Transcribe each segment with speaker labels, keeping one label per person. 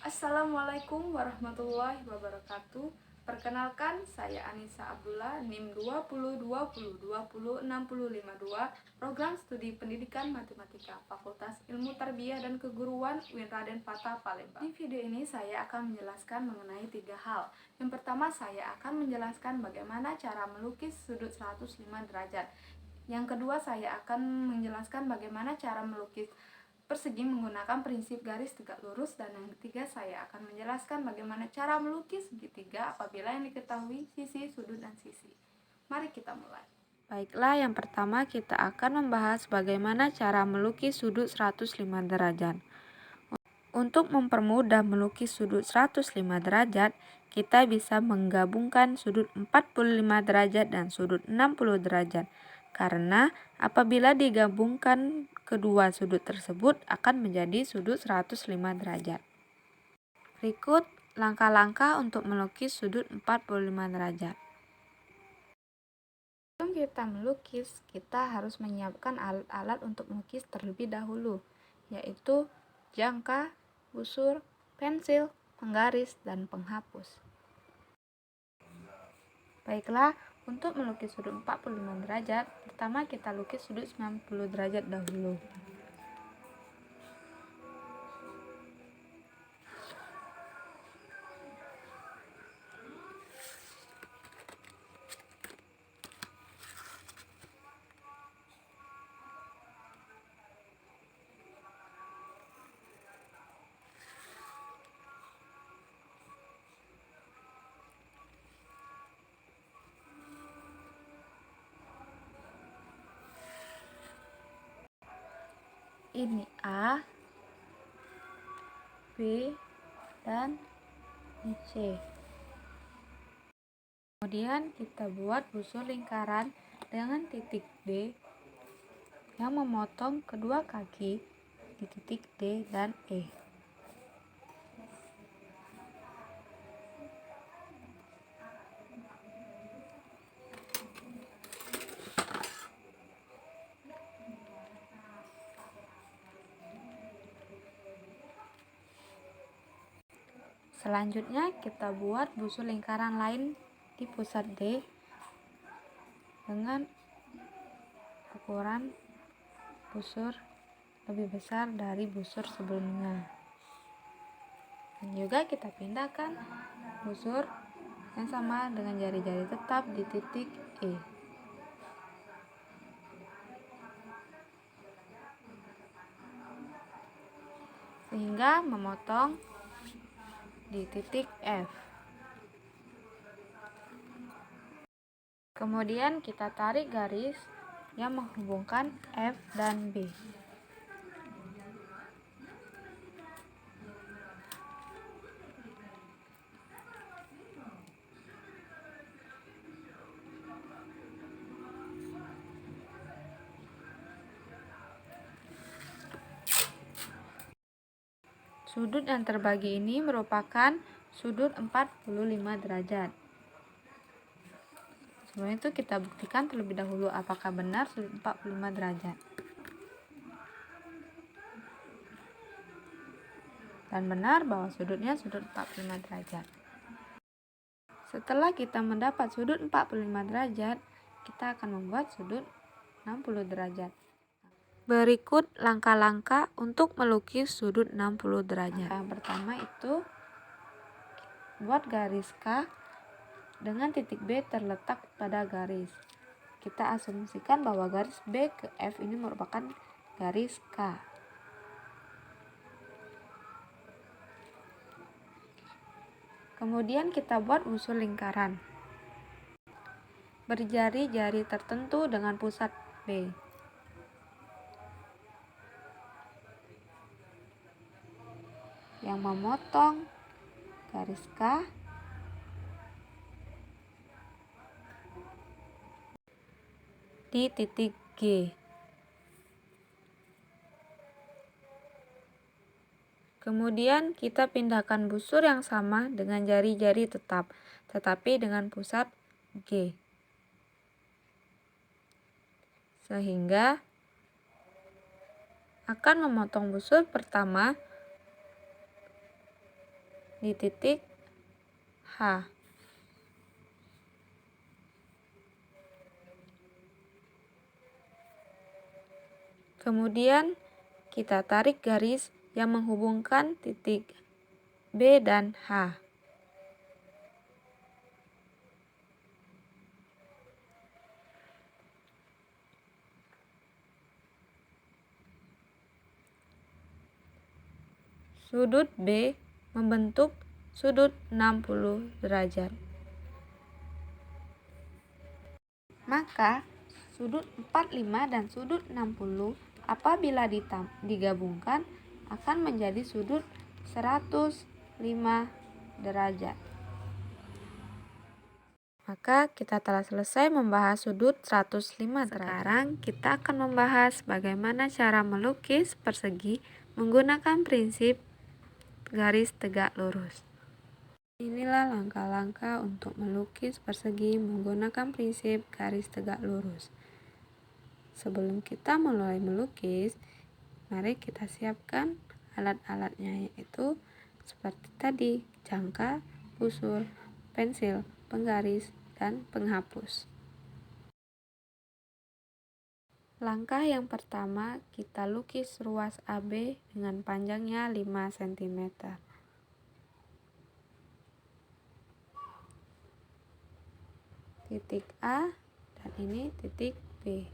Speaker 1: Assalamualaikum warahmatullahi wabarakatuh. Perkenalkan, saya Anissa Abdullah, NIM 202020206052, Program Studi Pendidikan Matematika, Fakultas Ilmu Tarbiyah dan Keguruan UIN Raden Fatah Palembang. Di video ini saya akan menjelaskan mengenai 3 hal. Yang pertama, saya akan menjelaskan bagaimana cara melukis sudut 105 derajat. Yang kedua, saya akan menjelaskan bagaimana cara melukis persegi menggunakan prinsip garis tegak lurus, dan yang ketiga saya akan menjelaskan bagaimana cara melukis segitiga apabila yang diketahui sisi, sudut, dan sisi. Mari kita mulai. Baiklah, yang pertama kita akan membahas bagaimana cara melukis sudut 105 derajat. Untuk mempermudah melukis sudut 105 derajat, kita bisa menggabungkan sudut 45 derajat dan sudut 60 derajat. Karena apabila digabungkan kedua sudut tersebut akan menjadi sudut 105 derajat. Berikut langkah-langkah untuk melukis sudut 45 derajat. Sebelum kita melukis, kita harus menyiapkan alat-alat untuk melukis terlebih dahulu, yaitu jangka, busur, pensil, penggaris, dan penghapus. Baiklah, untuk melukis sudut 45 derajat, pertama kita lukis sudut 90 derajat dahulu. Ini A, B, dan C. Kemudian kita buat busur lingkaran dengan titik D yang memotong kedua kaki di titik D dan E. Selanjutnya kita buat busur lingkaran lain di pusat D dengan ukuran busur lebih besar dari busur sebelumnya. Dan juga kita pindahkan busur yang sama dengan jari-jari tetap di titik E. Sehingga memotong di titik F. Kemudian kita tarik garis yang menghubungkan F dan B. Sudut yang terbagi ini merupakan sudut 45 derajat. Sebelum itu kita buktikan terlebih dahulu apakah benar sudut 45 derajat. Dan benar bahwa sudutnya sudut 45 derajat. Setelah kita mendapat sudut 45 derajat, kita akan membuat sudut 60 derajat. Berikut langkah-langkah untuk melukis sudut 60 derajat. Yang pertama itu buat garis K dengan titik B terletak pada garis. Kita asumsikan bahwa garis B ke F ini merupakan garis K. Kemudian kita buat busur lingkaran berjari-jari tertentu dengan pusat B. Yang memotong garis K di titik G. Kemudian kita pindahkan busur yang sama dengan jari-jari tetap, tetapi dengan pusat G. Sehingga akan memotong busur pertama di titik H. Kemudian kita tarik garis yang menghubungkan titik B dan H. Sudut B membentuk sudut 60 derajat. Maka sudut 45 dan sudut 60 apabila digabungkan akan menjadi sudut 105 derajat. Maka kita telah selesai membahas sudut 105 derajat. Sekarang kita akan membahas bagaimana cara melukis persegi menggunakan prinsip garis tegak lurus. Inilah langkah-langkah untuk melukis persegi menggunakan prinsip garis tegak lurus. Sebelum kita mulai melukis, mari kita siapkan alat-alatnya, yaitu seperti tadi, jangka, busur, pensil, penggaris, dan penghapus. Langkah yang pertama, kita lukis ruas AB dengan panjangnya 5 cm. Titik A dan ini titik B.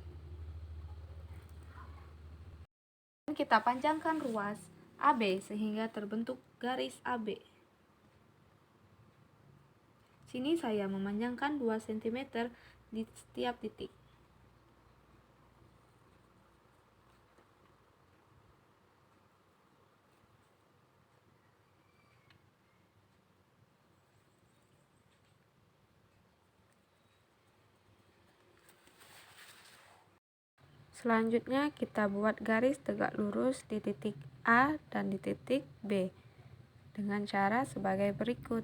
Speaker 1: Kita panjangkan ruas AB sehingga terbentuk garis AB. Sini saya memanjangkan 2 cm di setiap titik. Selanjutnya kita buat garis tegak lurus di titik A dan di titik B dengan cara sebagai berikut.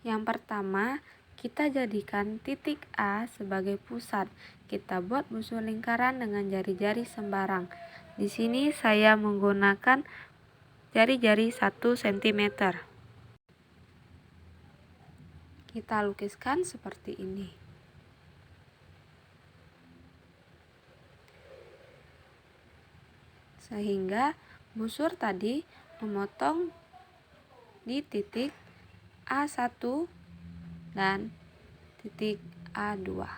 Speaker 1: Yang pertama, kita jadikan titik A sebagai pusat. Kita buat busur lingkaran dengan jari-jari sembarang. Di sini saya menggunakan jari-jari 1 cm. Kita lukiskan seperti ini. Sehingga busur tadi memotong di titik A1 dan titik A2.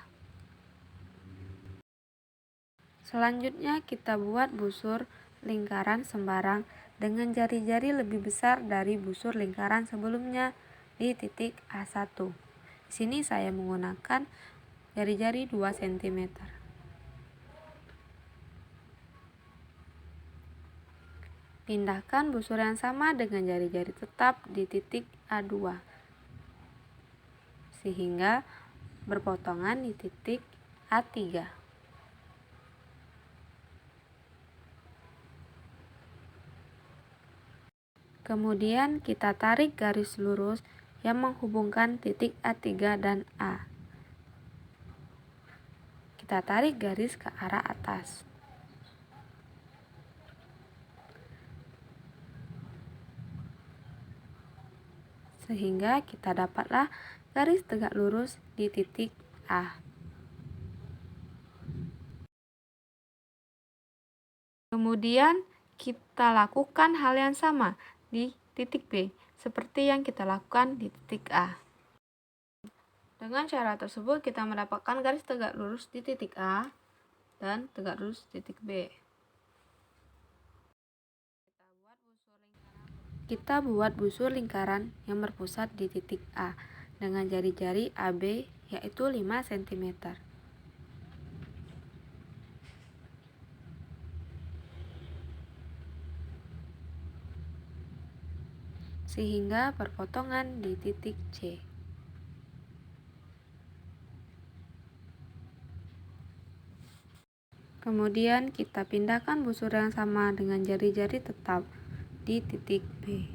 Speaker 1: Selanjutnya kita buat busur lingkaran sembarang dengan jari-jari lebih besar dari busur lingkaran sebelumnya di titik A1. Di sini saya menggunakan jari-jari 2 cm. Pindahkan busur yang sama dengan jari-jari tetap di titik A2 sehingga berpotongan di titik A3. Kemudian kita tarik garis lurus yang menghubungkan titik A3 dan A. Kita tarik garis ke arah atas. Sehingga kita dapatlah garis tegak lurus di titik A. Kemudian kita lakukan hal yang sama di titik B, seperti yang kita lakukan di titik A. Dengan cara tersebut kita mendapatkan garis tegak lurus di titik A dan tegak lurus di titik B. Kita buat busur lingkaran yang berpusat di titik A dengan jari-jari AB yaitu 5 cm. Sehingga berpotongan di titik C. Kemudian kita pindahkan busur yang sama dengan jari-jari tetap di titik B.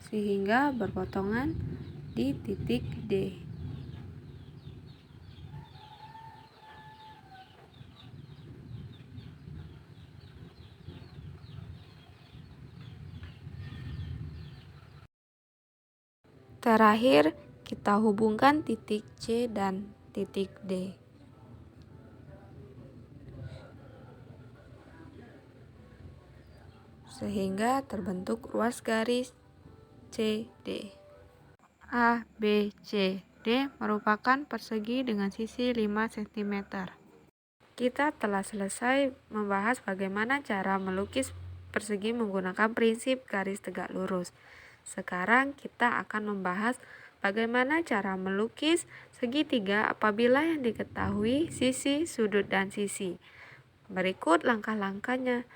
Speaker 1: Sehingga berpotongan di titik D. Terakhir, kita hubungkan titik C dan titik D. Sehingga terbentuk ruas garis CD. A, B, C, D merupakan persegi dengan sisi 5 cm. Kita telah selesai membahas bagaimana cara melukis persegi menggunakan prinsip garis tegak lurus. Sekarang kita akan membahas bagaimana cara melukis segitiga apabila yang diketahui sisi, sudut, dan sisi. Berikut langkah-langkahnya.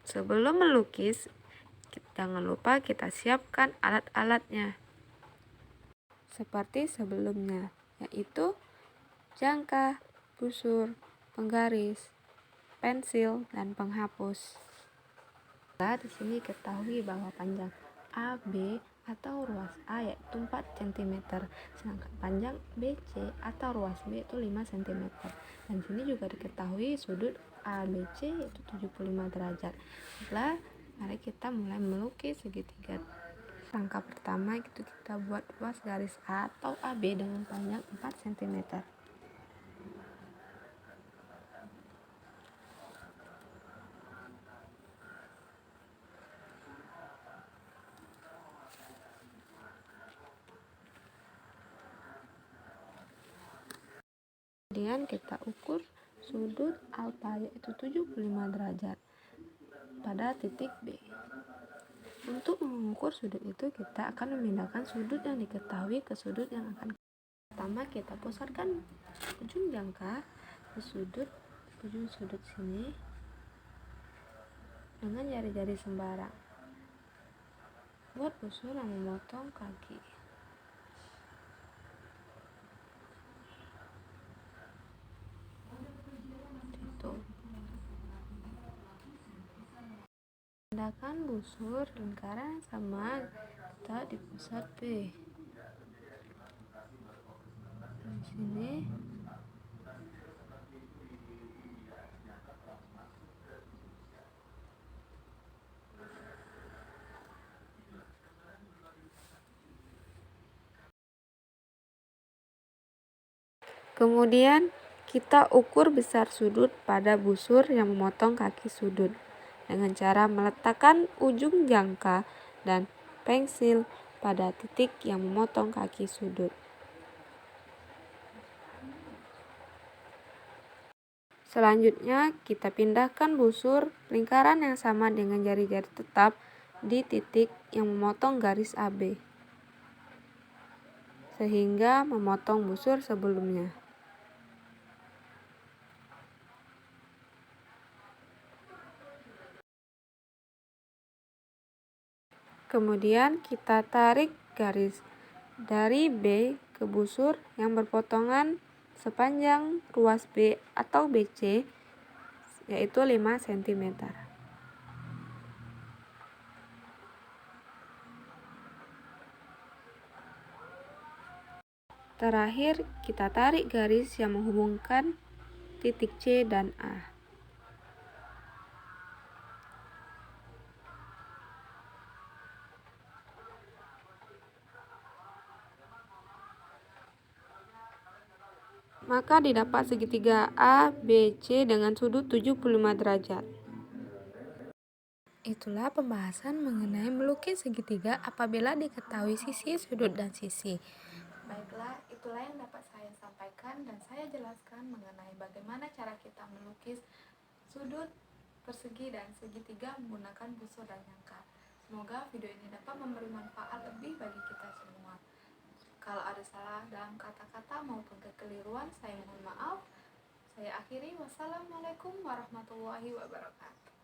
Speaker 1: Sebelum melukis, jangan lupa kita siapkan alat-alatnya seperti sebelumnya, yaitu jangka, busur, penggaris, pensil, dan penghapus. Di sini ketahui bahwa panjang AB atau ruas A yaitu 4 cm, sedangkan panjang BC atau ruas B itu 5 cm. Dan sini juga diketahui sudut ABC yaitu 75 derajat. Baiklah, mari kita mulai melukis segitiga. Langkah pertama itu kita buat ruas garis A atau AB dengan panjang 4 cm. Kemudian kita ukur sudut alfa yaitu 75 derajat pada titik B. Untuk mengukur sudut itu kita akan memindahkan sudut yang diketahui ke sudut yang akan pertama kita pusatkan ujung jangka ke ujung sudut sini dengan jari-jari sembarang. Buat busur yang memotong kaki. Pindahkan busur lingkaran sama letak di pusat B. Di sini kemudian kita ukur besar sudut pada busur yang memotong kaki sudut dengan cara meletakkan ujung jangka dan pensil pada titik yang memotong kaki sudut. Selanjutnya, kita pindahkan busur lingkaran yang sama dengan jari-jari tetap di titik yang memotong garis AB, sehingga memotong busur sebelumnya. Kemudian kita tarik garis dari B ke busur yang berpotongan sepanjang ruas B atau BC yaitu 5 cm. Terakhir, kita tarik garis yang menghubungkan titik C dan A. Maka didapat segitiga ABC dengan sudut 75 derajat. Itulah pembahasan mengenai melukis segitiga apabila diketahui sisi, sudut, dan sisi. Baiklah, itulah yang dapat saya sampaikan dan saya jelaskan mengenai bagaimana cara kita melukis sudut, persegi, dan segitiga menggunakan busur dan jangka. Semoga video ini dapat memberi manfaat lebih bagi kita semua. Kalau ada salah dalam kata-kata maupun kekeliruan, saya mohon maaf. Saya akhiri. Wassalamualaikum warahmatullahi wabarakatuh.